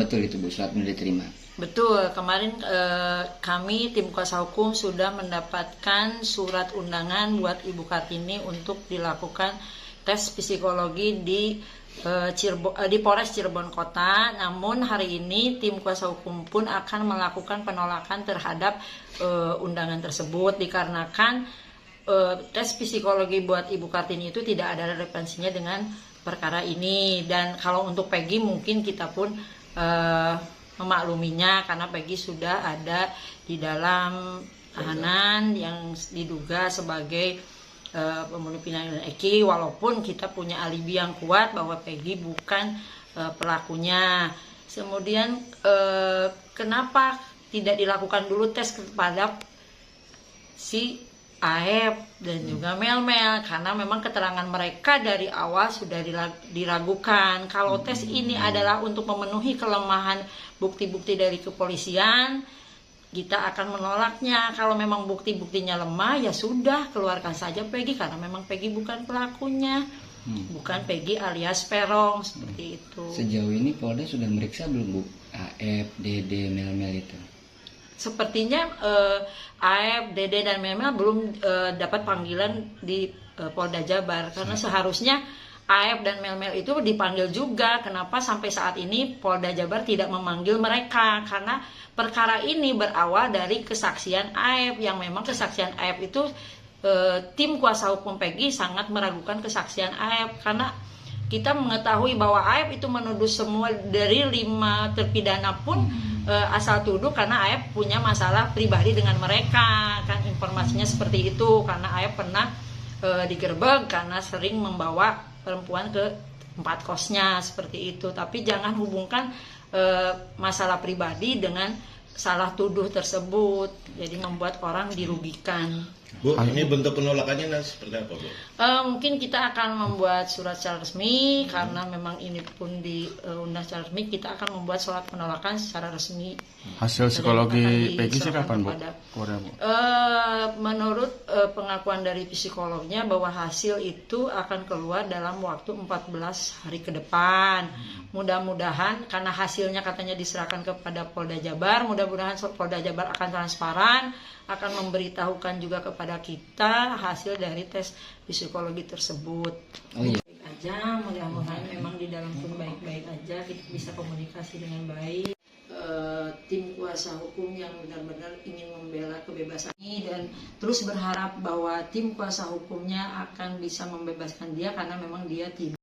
Betul itu Bu, surat sudah diterima. Betul, kemarin kami tim kuasa hukum sudah mendapatkan surat undangan buat Ibu Kartini untuk dilakukan tes psikologi di Polres Cirebon Kota. Namun hari ini tim kuasa hukum pun akan melakukan penolakan terhadap undangan tersebut dikarenakan tes psikologi buat Ibu Kartini itu tidak ada relevansinya dengan perkara ini. Dan kalau untuk Peggy mungkin kita pun memakluminya karena Peggy sudah ada di dalam tahanan yang diduga sebagai pembunuh vina dan Eki, walaupun kita punya alibi yang kuat bahwa Peggy bukan pelakunya. Kemudian kenapa tidak dilakukan dulu tes kepada si Aep dan juga Mel-Mel, karena memang keterangan mereka dari awal sudah diragukan. Kalau tes ini adalah untuk memenuhi kelemahan bukti-bukti dari kepolisian, kita akan menolaknya. Kalau memang bukti-buktinya lemah, ya sudah, keluarkan saja Peggy, karena memang Peggy bukan pelakunya, bukan Peggy alias Perong, seperti itu. Sejauh ini Polda sudah meriksa belum Bu, Aep, Dede, Mel-Mel itu? Sepertinya Aep, Dede, dan Mel-Mel belum dapat panggilan di Polda Jabar, karena seharusnya Aep dan Mel-Mel itu dipanggil juga. Kenapa sampai saat ini Polda Jabar tidak memanggil mereka? Karena perkara ini berawal dari kesaksian Aep, yang memang kesaksian Aep itu tim kuasa hukum Peggy sangat meragukan kesaksian Aep, karena kita mengetahui bahwa Aep itu menuduh semua dari 5 terpidana pun asal tuduh karena Aep punya masalah pribadi dengan mereka, kan informasinya seperti itu. Karena Aep pernah digerebek karena sering membawa perempuan ke tempat kosnya, seperti itu. Tapi jangan hubungkan masalah pribadi dengan salah tuduh tersebut, jadi membuat orang dirugikan. Bu, ini bentuk penolakannya seperti apa, Bu? Mungkin kita akan membuat surat secara resmi, karena memang ini pun diundang secara resmi. Kita akan membuat surat penolakan secara resmi. Hasil psikologi Peggy sih kapan, Bu? Menurut pengakuan dari psikolognya bahwa hasil itu akan keluar dalam waktu 14 hari ke depan. Mudah-mudahan, karena hasilnya katanya diserahkan kepada Polda Jabar, mudah-mudahan Polda Jabar akan transparan, akan memberitahukan juga kepada kita hasil dari tes psikologi tersebut. Oh iya. Baik aja, mudah-mudahan memang di dalam pun baik-baik aja, kita bisa komunikasi dengan baik. Tim kuasa hukum yang benar-benar ingin membela kebebasan ini dan terus berharap bahwa tim kuasa hukumnya akan bisa membebaskan dia, karena memang dia tidak.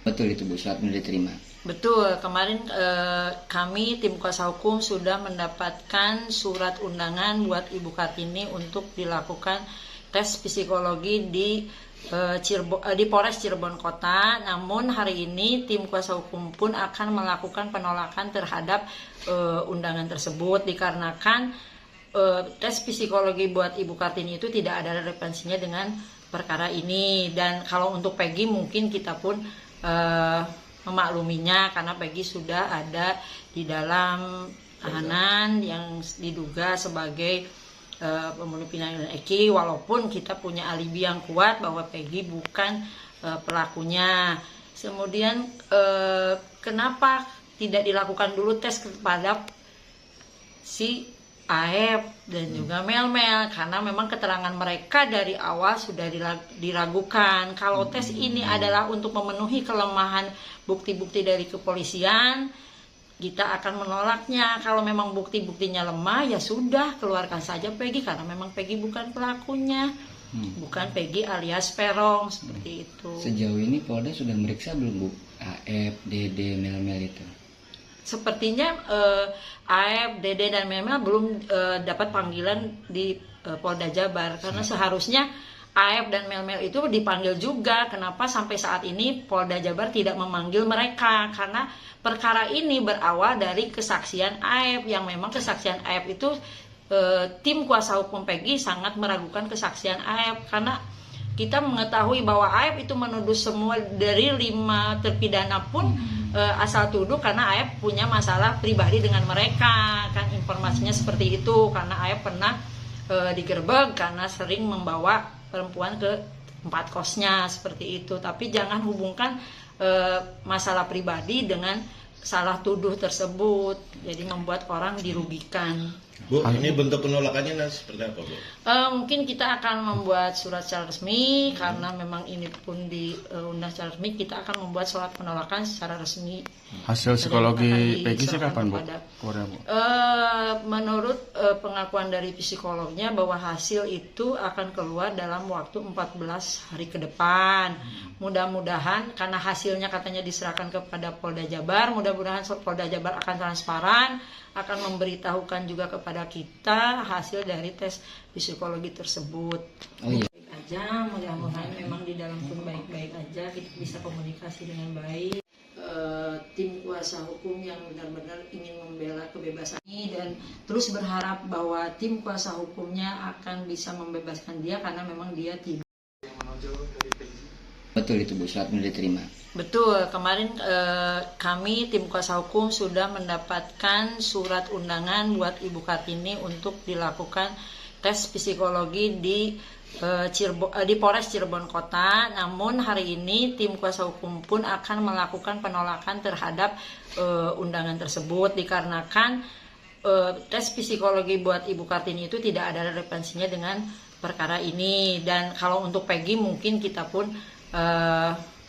Betul itu Bu, surat sudah diterima. Betul, kemarin kami tim kuasa hukum sudah mendapatkan surat undangan buat Ibu Kartini untuk dilakukan tes psikologi di Polres Cirebon Kota. Namun hari ini tim kuasa hukum pun akan melakukan penolakan terhadap undangan tersebut dikarenakan tes psikologi buat Ibu Kartini itu tidak ada relevansinya dengan perkara ini. Dan kalau untuk Peggy mungkin kita pun memakluminya, karena Peggy sudah ada di dalam tahanan yang diduga sebagai pembunuh vina dan Eki, walaupun kita punya alibi yang kuat bahwa Peggy bukan pelakunya. Kemudian kenapa tidak dilakukan dulu tes kepada si Aep dan juga Mel-Mel, karena memang keterangan mereka dari awal sudah diragukan. Kalau tes ini adalah untuk memenuhi kelemahan bukti-bukti dari kepolisian, kita akan menolaknya. Kalau memang bukti-buktinya lemah, ya sudah, keluarkan saja Peggy, karena memang Peggy bukan pelakunya, bukan Peggy alias Perong, seperti itu. Sejauh ini Polda sudah meriksa belum Bu, Aep, Dede, Mel-Mel itu? Sepertinya Aep, Dede, dan Mel-Mel belum dapat panggilan di Polda Jabar, karena seharusnya Aep dan Mel-Mel itu dipanggil juga. Kenapa sampai saat ini Polda Jabar tidak memanggil mereka? Karena perkara ini berawal dari kesaksian Aep, yang memang kesaksian Aep itu tim kuasa hukum Peggy sangat meragukan kesaksian Aep, karena kita mengetahui bahwa Aep itu menuduh semua dari 5 terpidana pun asal tuduh karena Aep punya masalah pribadi dengan mereka, kan informasinya seperti itu. Karena Aep pernah digerebek karena sering membawa perempuan ke tempat kosnya, seperti itu. Tapi jangan hubungkan masalah pribadi dengan salah tuduh tersebut, jadi membuat orang dirugikan. Bu, ini bentuk penolakannya seperti apa, Bu? Mungkin kita akan membuat surat secara resmi, karena memang ini pun diundang secara resmi, kita akan membuat surat penolakan secara resmi. Hasil psikologi Peggy sih kapan, Bu? Menurut pengakuan dari psikolognya bahwa hasil itu akan keluar dalam waktu 14 hari ke depan. Mudah-mudahan karena hasilnya katanya diserahkan kepada Polda Jabar, mudah-mudahan Polda Jabar akan transparan, akan memberitahukan juga kepada kita hasil dari tes psikologi tersebut. Oh iya. Baik aja, mudah-mudahan memang di dalam pun baik-baik aja, kita bisa komunikasi dengan baik. Tim kuasa hukum yang benar-benar ingin membela kebebasan ini dan terus berharap bahwa tim kuasa hukumnya akan bisa membebaskan dia karena memang dia tidak. Betul itu Bu, surat sudah diterima. Betul, kemarin kami tim kuasa hukum sudah mendapatkan surat undangan buat Ibu Kartini untuk dilakukan tes psikologi di Polres Cirebon Kota. Namun hari ini tim kuasa hukum pun akan melakukan penolakan terhadap undangan tersebut dikarenakan tes psikologi buat Ibu Kartini itu tidak ada relevansinya dengan perkara ini. Dan kalau untuk Peggy mungkin kita pun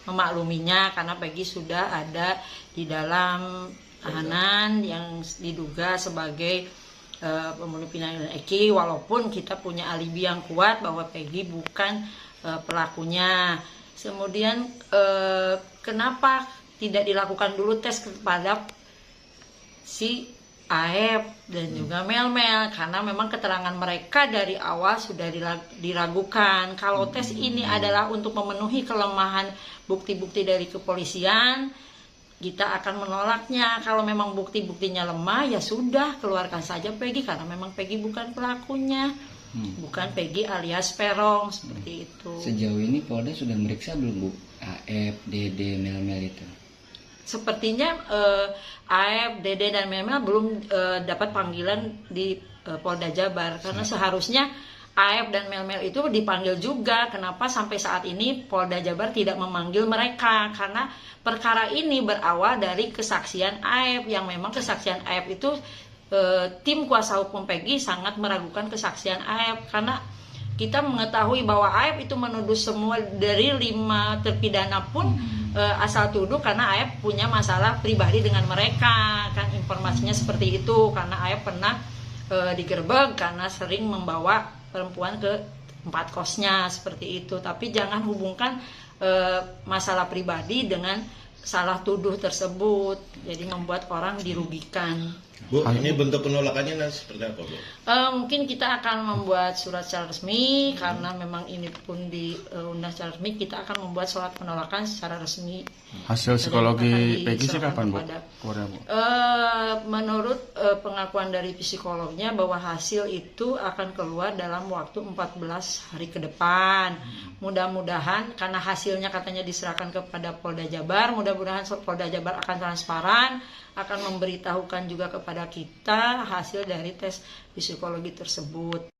memakluminya karena Peggy sudah ada di dalam tahanan yang diduga sebagai pembunuh vina dan Eki, walaupun kita punya alibi yang kuat bahwa Peggy bukan pelakunya. Kemudian kenapa tidak dilakukan dulu tes kepada si Aep dan juga Mel-Mel, karena memang keterangan mereka dari awal sudah diragukan. Kalau tes ini adalah untuk memenuhi kelemahan bukti-bukti dari kepolisian, kita akan menolaknya. Kalau memang bukti-buktinya lemah, ya sudah, keluarkan saja Peggy, karena memang Peggy bukan pelakunya, bukan Peggy alias Perong, seperti itu. Sejauh ini Polda sudah meriksa belum Bu? Aep, Dede, Mel-Mel itu? Sepertinya Aep, Dede, dan Mel-Mel belum dapat panggilan di Polda Jabar, karena seharusnya Aep dan Mel-Mel itu dipanggil juga. Kenapa sampai saat ini Polda Jabar tidak memanggil mereka? Karena perkara ini berawal dari kesaksian Aep, yang memang kesaksian Aep itu tim kuasa hukum Peggy sangat meragukan kesaksian Aep, karena kita mengetahui bahwa Aep itu menuduh semua dari 5 terpidana pun asal tuduh karena Aep punya masalah pribadi dengan mereka, kan informasinya seperti itu, karena Aep pernah digerebek karena sering membawa perempuan ke tempat kosnya, seperti itu. Tapi jangan hubungkan masalah pribadi dengan salah tuduh tersebut, jadi membuat orang dirugikan. Bu, ini bentuk penolakannya seperti apa, Bu? Mungkin kita akan membuat surat secara resmi, karena memang ini pun diundang secara resmi, kita akan membuat surat penolakan secara resmi. Hasil psikologi Peggy sih kapan, Bu? Menurut pengakuan dari psikolognya bahwa hasil itu akan keluar dalam waktu 14 hari ke depan. Mudah-mudahan karena hasilnya katanya diserahkan kepada Polda Jabar, mudah-mudahan Polda Jabar akan transparan, akan memberitahukan juga kepada kita hasil dari tes psikologi tersebut.